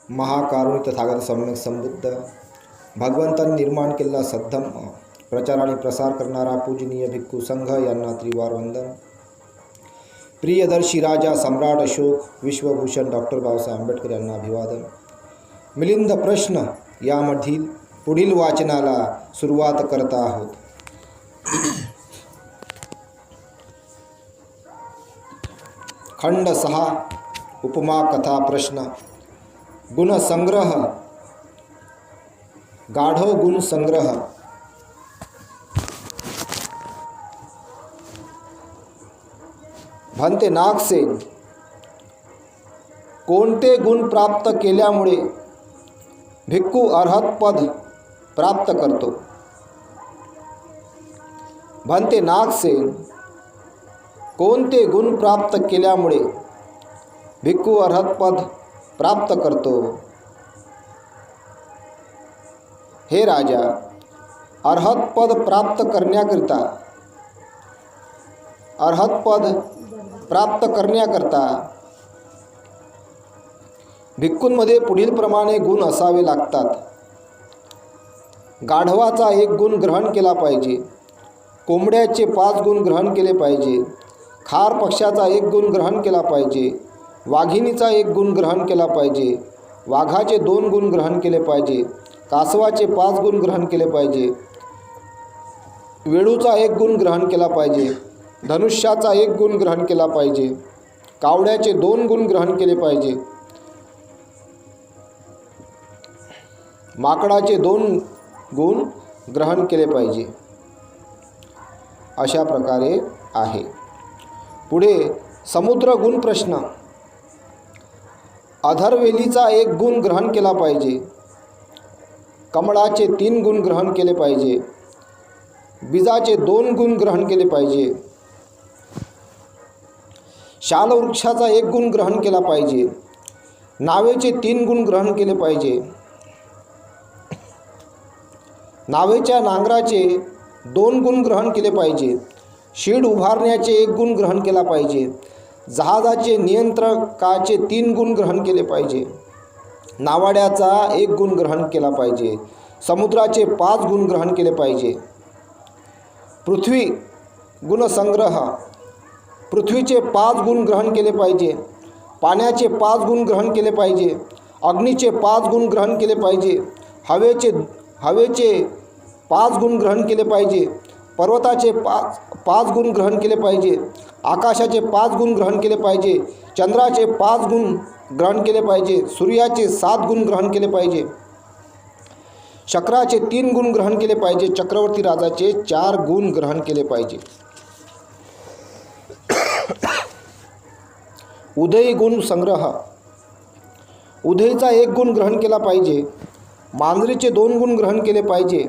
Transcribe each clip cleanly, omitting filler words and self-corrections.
महाकारुणी तथागत सम्यक संबुद्ध भगवंतांनी निर्माण केलेला सद्धम्म प्रचार आणि प्रसार करणारा पूजनीय भिक्खू संघ यांना त्रिवार वंदन. प्रियदर्शी राजा सम्राट अशोक विश्वभूषण डॉक्टर बाबासाहेब आंबेडकर यांना अभिवादन. मिलिंद प्रश्न यामधील पुढील वाचनाला सुरुवात करत आहोत. खंड 6 उपमा कथा प्रश्न. गुणसंग्रह. गाढव गुण संग्रह. भंते नागसेन. कोणते गुण प्राप्त केल्यामुळे भिक्खू अर्हत पद प्राप्त करतो? भंते नागसेन. कोणते गुण प्राप्त केल्यामुळे भिक्खू अर्हत पद प्राप्त करतो? हे राजा, अर्हत पद प्राप्त करण्याकरता भिक्खूंमध्ये पुढील प्रमाणे गुण असावे लागतात. गाढवाचा 1 गुण ग्रहण केला पाहिजे. कोंबड्याचे 5 गुण ग्रहण केले पाहिजे. खार पक्ष्याचा 1 गुण ग्रहण केला पाहिजे. वाघिणीचा 1 गुण ग्रहण केला पाहिजे. वाघाचे 2 गुण ग्रहण केले पाहिजे. कासवाचे 5 गुण ग्रहण केले पाहिजे. वेळूचा 1 गुण ग्रहण केला पाहिजे. धनुष्याचा 1 गुण ग्रहण केला पाहिजे. कावड्याचे 2 गुण ग्रहण केले पाहिजे. माकडाचे 2 गुण ग्रहण केले पाहिजे. अशा प्रकारे आहे. पुढे समुद्र गुण प्रश्न. अधरवेलीचा 1 गुण ग्रहण केला पाहिजे. कमळाचे 3 गुण ग्रहण केले पाहिजे. बीजाचे 2 गुण ग्रहण केले पाहिजे. शालवृक्षाचा 1 गुण ग्रहण केला पाहिजे. नावेचे 3 गुण ग्रहण केले पाहिजे. नावेच्या नांगराचे 2 गुण ग्रहण केले पाहिजे. शीड उभारण्याचे 1 गुण ग्रहण केला पाहिजे. जहाजाचे नियंत्रकाचे 3 गुण ग्रहण केले पाहिजे. नावाड्याचा 1 गुण ग्रहण केला पाहिजे. समुद्राचे 5 गुण ग्रहण केले पाहिजे. पृथ्वी गुणसंग्रह. पृथ्वीचे 5 गुण ग्रहण केले पाहिजे. पाण्याचे 5 गुण ग्रहण केले पाहिजे. अग्नीचे 5 गुण ग्रहण केले पाहिजे. हवेचे 5 गुण ग्रहण केले पाहिजे. पर्वताचे 5 गुण ग्रहण केले पाहिजे. आकाशाचे 5 गुण ग्रहण केले पाहिजे. चंद्राचे 5 गुण ग्रहण केले पाहिजे. सूर्याचे 7 गुण ग्रहण केले पाहिजे. शक्राचे 3 गुण ग्रहण केले पाहिजे. चक्रवर्ती राजाचे 4 गुण ग्रहण केले पाहिजे. उदयी गुण संग्रह. उदयीचा 1 गुण ग्रहण केला पाहिजे. मांजरीचे 2 गुण ग्रहण केले पाहिजे.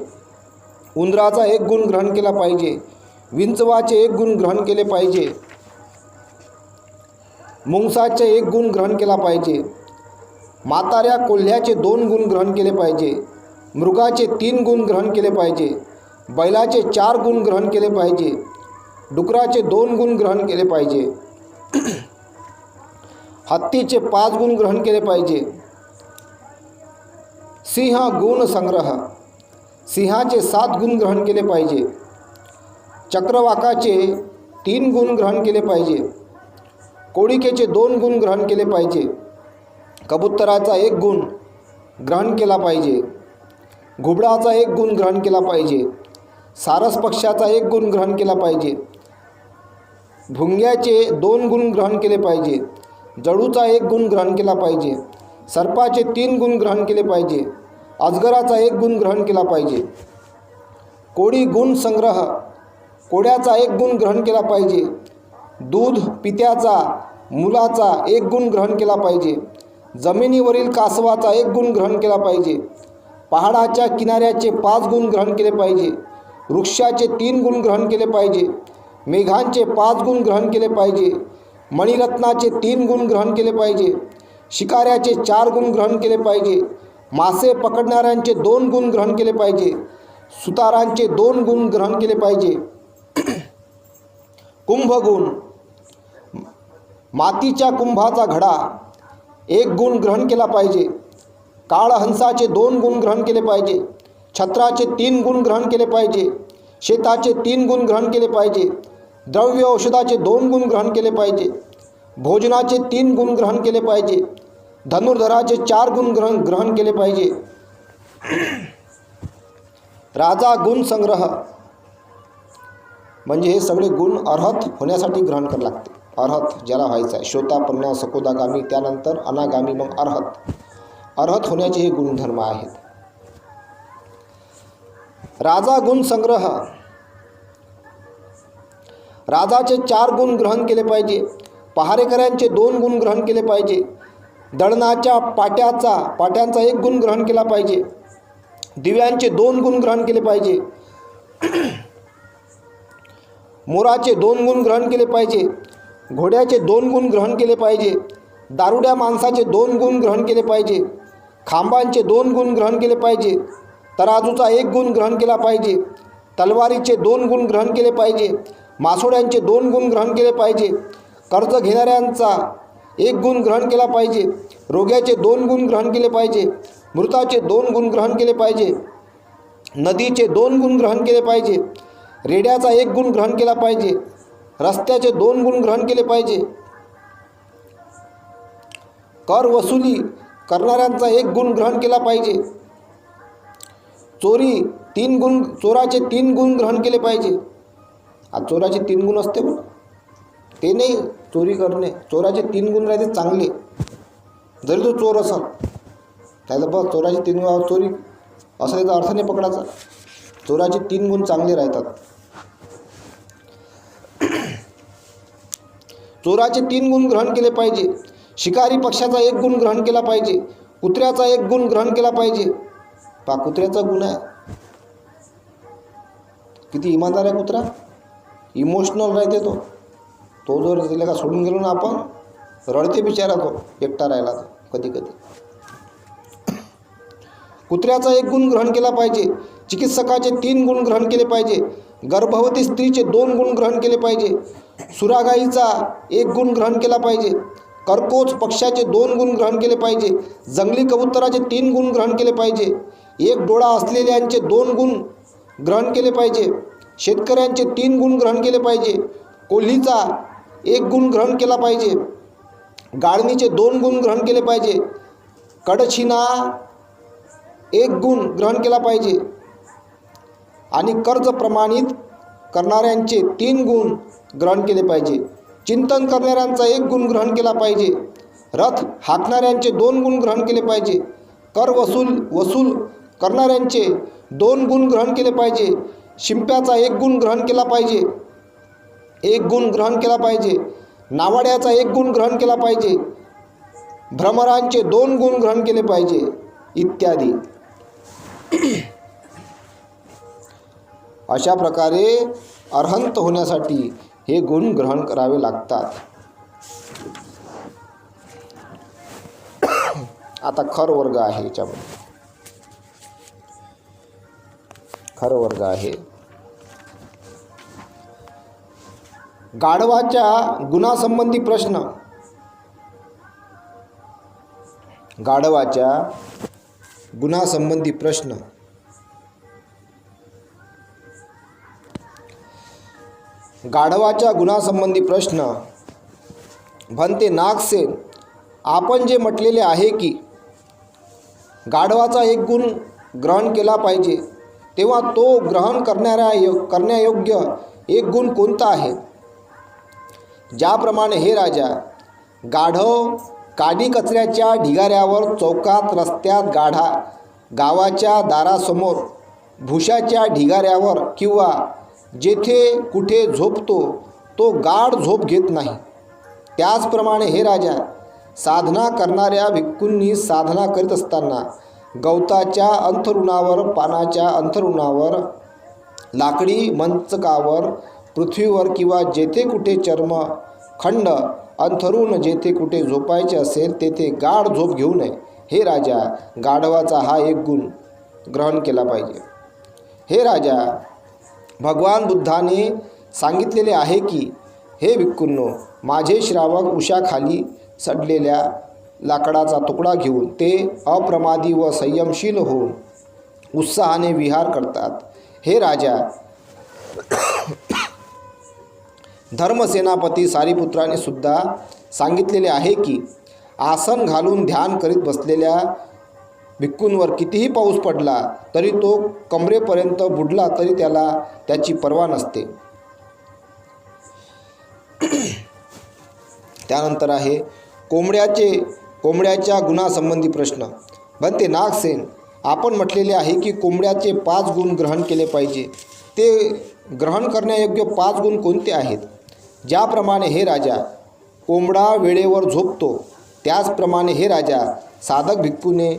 उंदराचा 1 गुण ग्रहण केला पाहिजे. विंचवाचे 1 गुण ग्रहण केले पाहिजे. मुंगसाचे 1 गुण ग्रहण केला पाहिजे. म्हाताऱ्या कोल्ह्याचे 2 गुण ग्रहण केले पाहिजे. मृगाचे 3 गुण ग्रहण केले पाहिजे. बैलाचे 4 गुण ग्रहण केले पाहिजे. डुकराचे 2 गुण ग्रहण केले पाहिजे. हत्तीचे 5 गुण ग्रहण केले पाहिजे. सिंह गुण संग्रह. सिंहाचे 7 गुण ग्रहण केले पाहिजे. चक्रवाकाचे 3 गुण ग्रहण केले पाहिजे. कोळिकेचे 2 गुण ग्रहण केले पाहिजे. कबुतराचा 1 गुण ग्रहण केला पाहिजे. घुबडाचा 1 गुण ग्रहण केला पाहिजे. सारस पक्ष्याचा 1 गुण ग्रहण केला पाहिजे. भुंग्याचे 2 गुण ग्रहण केले पाहिजे. जळूचा 1 गुण ग्रहण केला पाहिजे. सर्पाचे 3 गुण ग्रहण केले पाहिजे. अजगराचा 1 गुण ग्रहण केला पाहिजे. कोळी गुण संग्रह. कोड्याचा 1 गुण ग्रहण केला पाहिजे. दूध पित्याचा मुलाचा 1 गुण ग्रहण केला पाहिजे. जमिनीवरील कासवाचा 1 गुण ग्रहण केला पाहिजे. पहाडाच्या किनाऱ्याचे 5 गुण ग्रहण केले पाहिजे. वृक्षाचे 3 गुण ग्रहण केले पाहिजे. मेघांचे 5 गुण ग्रहण केले पाहिजे. मणिरत्नाचे 3 गुण ग्रहण केले पाहिजे. शिकाऱ्याचे 4 गुण ग्रहण केले पाहिजे. मासे पकडणाऱ्यांचे 2 गुण ग्रहण केले पाहिजे. सुतारांचे 2 गुण ग्रहण केले पाहिजे. कुंभगुण. मातीच्या कुंभाचा घडा 1 गुण ग्रहण केला पाहिजे. काळहंसाचे 2 गुण ग्रहण केले पाहिजे. छत्राचे 3 गुण ग्रहण केले पाहिजे. शेताचे 3 गुण ग्रहण केले पाहिजे. द्रव्य औषधाचे 2 गुण ग्रहण केले पाहिजे. भोजनाचे 3 गुण ग्रहण केले पाहिजे. धनुर्धराचे 4 गुण ग्रहण केले पाहिजे. राजा गुण संग्रह म्हणजे हे सगळे गुण अर्हत होण्यासाठी ग्रहण करावे लागते. अर्हत ज्याला व्हायचं आहे, श्रोतापन्न, सकोदागामी, त्यानंतर अनागामी, मग अर्हत. अर्हत होण्याचे हे गुणधर्म आहेत. राजा गुण संग्रह, राजाचे 4 गुण ग्रहण केले पाहिजे. पहारेकऱ्यांचे 2 गुण ग्रहण केले पाहिजे. दळणाच्या पाट्यांचा 1 गुण ग्रहण केला पाहिजे. दिव्यांचे 2 गुण ग्रहण केले पाहिजे. मोराचे 2 गुण ग्रहण केले पाहिजे. घोड्याचे 2 गुण ग्रहण केले पाहिजे. दारुड्या माणसाचे 2 गुण ग्रहण केले पाहिजे. खांबांचे 2 गुण ग्रहण केले पाहिजे. तराजूचा 1 गुण ग्रहण केला पाहिजे. तलवारीचे 2 गुण ग्रहण केले पाहिजे. मासोड्यांचे 2 गुण ग्रहण केले पाहिजे. कर्ज घेणाऱ्यांचा 1 गुण ग्रहण केला पाहिजे. रोग्याचे 2 गुण ग्रहण केले पाहिजे. मृताचे 2 गुण ग्रहण केले पाहिजे. नदीचे 2 गुण ग्रहण केले पाहिजे. रेड्याचा 1 गुण ग्रहण केला पाहिजे. रस्त्याचे 2 गुण ग्रहण केले पाहिजे. कर वसुली करणाऱ्यांचा 1 गुण ग्रहण केला पाहिजे. चोराचे 3 गुण ग्रहण केले पाहिजे. आज चोराचे 3 गुण असते बघ, ते नाही चोरी करणे. चोराचे 3 गुण राहते चांगले, जरी तो चोर असेल त्याला बघ चोराचे 3 गुण, चोरी असं त्याचा अर्थ नाही पकडायचा. चोराचे 3 गुण चांगले राहतात. चोराचे 3 गुण ग्रहण केले पाहिजे. शिकारी पक्षाचा 1 गुण ग्रहण केला पाहिजे. कुत्र्याचा 1 गुण ग्रहण केला पाहिजे. कुत्र्याचा गुण आहे, किती इमानदार आहे कुत्रा, इमोशनल राहते तो जर तिला का सोडून गेलो ना आपण, रडते बिचारा तो एकटा राहिला कधी कधी. कुत्र्याचा 1 गुण ग्रहण केला पाहिजे. चिकित्सकाचे 3 गुण ग्रहण केले पाहिजे. गर्भवती स्त्रीचे 2 गुण ग्रहण केले पाहिजे. सुरागाईचा 1 गुण ग्रहण केला पाहिजे. कर्कोच पक्षाचे 2 गुण ग्रहण केले पाहिजे. जंगली कबुतराचे 3 गुण ग्रहण केले पाहिजे. 1 डोळा असलेल्यांचे 2 गुण ग्रहण केले पाहिजे. शेतकऱ्यांचे 3 गुण ग्रहण केले पाहिजे. कोल्हीचा 1 गुण ग्रहण केला पाहिजे. गाळणीचे 2 गुण ग्रहण केले पाहिजे. कडछिना 1 गुण ग्रहण केला पाहिजे. आणि कर्ज प्रमाणित करणाऱ्यांचे 3 गुण ग्रहण केले पाहिजे. चिंतन करणाऱ्यांचा 1 गुण ग्रहण केला पाहिजे. रथ हाकणाऱ्यांचे 2 गुण ग्रहण केले पाहिजे. कर वसूल करणाऱ्यांचे 2 गुण ग्रहण केले पाहिजे. शिंप्याचा 1 गुण ग्रहण केला पाहिजे. 1 गुण ग्रहण केला पाहिजे. नावाड्याचा 1 गुण ग्रहण केला पाहिजे. भ्रमरांचे 2 गुण ग्रहण केले पाहिजे इत्यादी. अशा प्रकारे अर्हंत होण्यासाठी हे गुण ग्रहण करावे लागतात. आता खर वर्ग आहे. याच्यामध्ये खर वर्ग आहे. गाढवाच्या गुणासंबंधी प्रश्न. गाढवाच्या गुणासंबंधी प्रश्न. गाढवाच्या गुणासंबंधी प्रश्न. भन्ते नागसेन, आपण जे म्हटलेले आहे की गाढवाचा 1 गुण ग्रहण केला पाहिजे, तेव्हा तो ग्रहण करण्यायोग्य 1 गुण कोणता आहे? ज्याप्रमाणे हे राजा, गाढव काडी कचऱ्याच्या ढिगाऱ्यावर, चौकात, रस्त्यात, गावाच्या दारासमोर, भुशाच्या ढिगाऱ्यावर किंवा जेथे कुठे झोपतो तो गाढ झोप घेत नाही. त्याचप्रमाणे हे राजा, साधना करणाऱ्या भिक्खूंनी साधना करीत असताना गवताच्या अंथरुणावर, पानाच्या अंथरुणावर, लाकडी मंचकावर, पृथ्वीवर किंवा जेथे कुठे चर्मखंड अंथरून जेथे कुठे झोपायचे असेल तेथे गाढ झोप घेऊ नये. हे राजा, गाढवाचा हा 1 गुण ग्रहण केला पाहिजे. हे राजा, भगवान बुद्धाने सांगितलेले आहे की हे भिक्खूंनो, माझे श्रावक उशाखाली सडलेल्या लाकडाचा तुकडा घेऊन ते अप्रमादी व संयमशील होऊन उत्साहाने विहार करतात. हे राजा, धर्मसेनापती सारिपुत्राने सुद्धा सांगितलेले आहे की आसन घालून ध्यान करीत बसलेल्या भिक्खूंवर कितीही पाऊस पडला तरी तो कमरेपर्यंत बुडला तरी त्याला त्याची पर्वा नसते. त्यानंतर आहे कोंबड्याच्या गुणासंबंधी प्रश्न. बनते नागसेन, आपण म्हटलेले आहे की कोंबड्याचे 5 गुण ग्रहण केले पाहिजे. ते ग्रहण करण्यायोग्य 5 गुण कोणते आहेत? ज्याप्रमाणे हे राजा कोंबडा वेळेवर झोपतो त्याचप्रमाणे हे राजा साधक भिक्खूने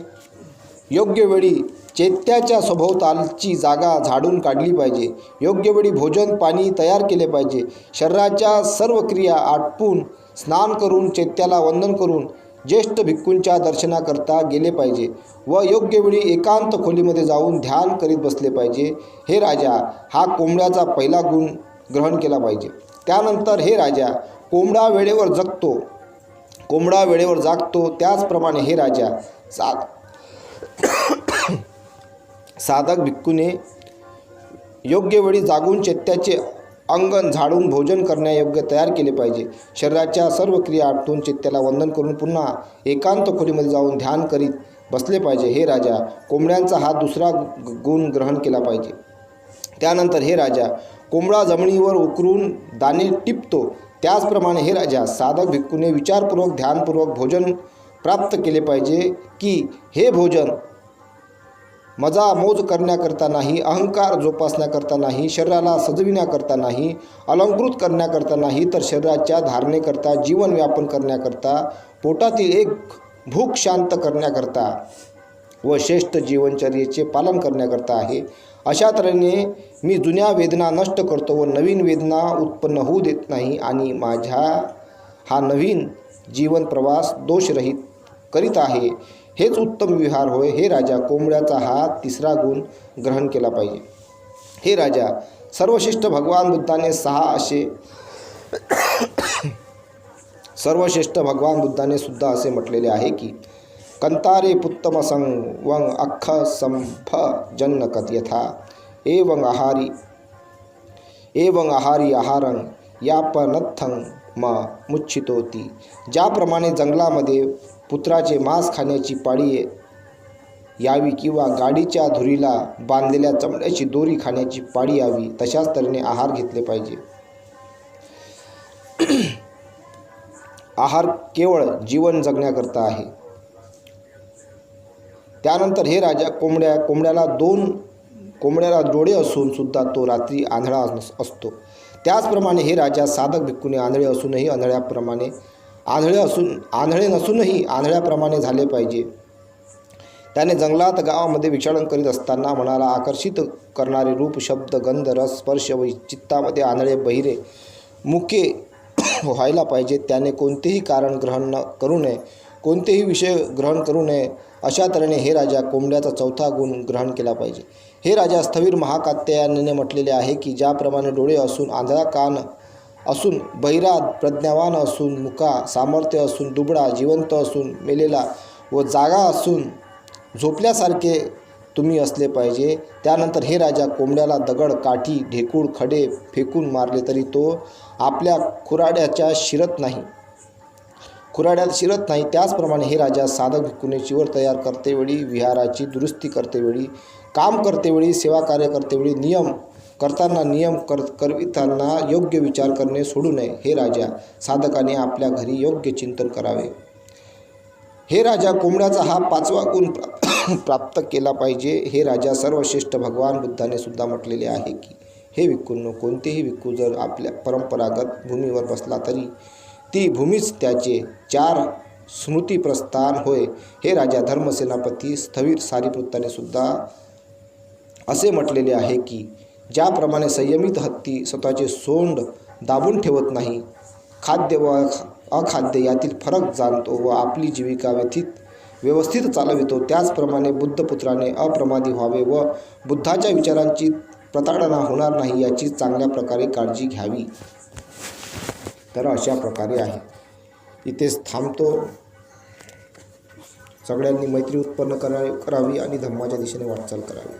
योग्य वेळी चैत्याच्या सभोवतालची जागा झाडून काढली पाहिजे. योग्य वेळी भोजन पाणी तयार केले पाहिजे. शरीराच्या सर्व क्रिया आटपून स्नान करून चैत्याला वंदन करून ज्येष्ठ भिक्खूंच्या दर्शनाकरता गेले पाहिजे व योग्य वेळी एकांत खोलीमध्ये जाऊन ध्यान करीत बसले पाहिजे. हे राजा, हा कोंबड्याचा पहिला गुण ग्रहण केला पाहिजे. त्यानंतर हे राजा कोंबडा वेळेवर जागतो त्याचप्रमाणे हे राजा साधक भिक्खूने योग्य वेळी जागून चैत्याचे अंगण झाडून भोजन करण्यायोग्य तयार केले पाहिजे. शरीराच्या सर्व क्रिया आटून चैत्याला वंदन करून पुन्हा एकांत खोलीमध्ये जाऊन ध्यान करीत बसले पाहिजे. हे राजा कोंबड्यांचा हा दुसरा गुण ग्रहण केला पाहिजे. त्यानंतर हे राजा कोंबडा जमिनीवर उकरून दाणे टिपतो त्याचप्रमाणे हे राजा साधक भिक्खूने विचारपूर्वक ध्यानपूर्वक भोजन प्राप्त केले पाहिजे की हे भोजन मजामोज करण्याकरता नाही, अहंकार जोपासण्याकरता नाही, शरीराला सजविण्याकरता नाही, अलंकृत करण्याकरता नाही, तर शरीराच्या धारणेकरता, जीवन व्यापन करण्याकरता, पोटातील एक भूक शांत करण्याकरता व श्रेष्ठ जीवनचर्येचे पालन करण्याकरता आहे. अशा तऱ्हेने मी जुन्या वेदना नष्ट करतो व नवीन वेदना उत्पन्न होऊ देत नाही आणि माझा हा नवीन जीवन प्रवास दोषरहित करीत आहे. हेच उत्तम विहार होय. हे राजा कोंबड्याचा हा तिसरा गुण ग्रहण केला पाहिजे. हे राजा सर्वश्रेष्ठ भगवान बुद्धाने सुद्धा असे म्हटलेले आहे की कंतारे पुत्तम संवं अख्ख संफ जन्नकत यथा एवं आहारी आहारं यापनथं म मुच्छितोती. ज्याप्रमाणे जंगलामध्ये पुत्राचे मांस खाण्याची पाळी यावी किंवा गाडीच्या धुरीला बांधलेल्या चमड्याची दोरी खाण्याची पाळी यावी तशाच तऱ्हेने आहार घेतले पाहिजे. आहार केवळ जीवन जगण्याकरता आहे. त्यानंतर हे राजा कोंबड्याला डोळे असून सुद्धा तो रात्री आंधळा असतो. त्याचप्रमाणे हे राजा साधक भिक्खूने आंधळे नसूनही आंधळ्याप्रमाणे झाले पाहिजे. त्याने जंगलात गावामध्ये विचरण करीत असताना मनाला आकर्षित करणारे रूप शब्द गंध रस स्पर्श व चित्तामध्ये आंधळे बहिरे मुके व्हायला पाहिजे. त्याने कोणतेही कारण ग्रहण करू नये, कोणतेही विषय ग्रहण करू नये. अशा तऱ्हेने हे राजा कोंबड्याचा चौथा गुण ग्रहण केला पाहिजे. हे राजा स्थविर महाकात्यायनाने म्हटलेले आहे की ज्याप्रमाणे डोळे असून आंधळा, कान असून बहिरा, प्रज्ञावान असून मुका, सामर्थ्य असून दुबळा, जिवंत असून मेलेला व जागा असून झोपल्यासारखे तुम्ही असले पाहिजे. त्यानंतर हे राजा कोंबड्याला दगड, काठी, ढेकूळ, खडे फेकून मारले तरी तो आपल्या खुराड्यात शिरत नाही. त्याचप्रमाणे हे राजा साधक भिक्खूने चिवर तयार करतेवेळी, विहाराची दुरुस्ती करतेवेळी, काम करतेवेळी, सेवा कार्य करतेवेळी, नियम करविताना योग्य विचार करणे सोडू नये. हे राजा साधकाने आपल्या घरी योग्य चिंतन करावे. हे राजा कोंबड्याचा हा 5वा गुण प्राप्त केला पाहिजे. हे राजा सर्वश्रेष्ठ भगवान बुद्धाने सुद्धा म्हटलेले आहे की हे भिक्खूंनो, कोणतेही भिक्खू जर आपल्या परंपरागत भूमीवर बसला तरी ती भूमीच त्याचे 4 स्मृतिप्रस्थान होय. हे राजा धर्मसेनापती स्थविर सारिपुत्राने सुद्धा असे म्हटलेले आहे की ज्याप्रमाणे संयमित हत्ती स्वतःचे सोंड दाबून ठेवत नाही, खाद्य व अखाद्य यातील फरक जाणतो व आपली जीविका व्यवस्थित चालवितो, त्याचप्रमाणे बुद्धपुत्राने अप्रमादी व्हावे व बुद्धाच्या विचारांची प्रताडना होणार नाही याची चांगल्या प्रकारे काळजी घ्यावी. तर अशा प्रकारे आहे. इथेच थांबतो. सगळ्यांनी मैत्री उत्पन्न करावी आणि धम्माच्या दिशेने वाटचाल करावी.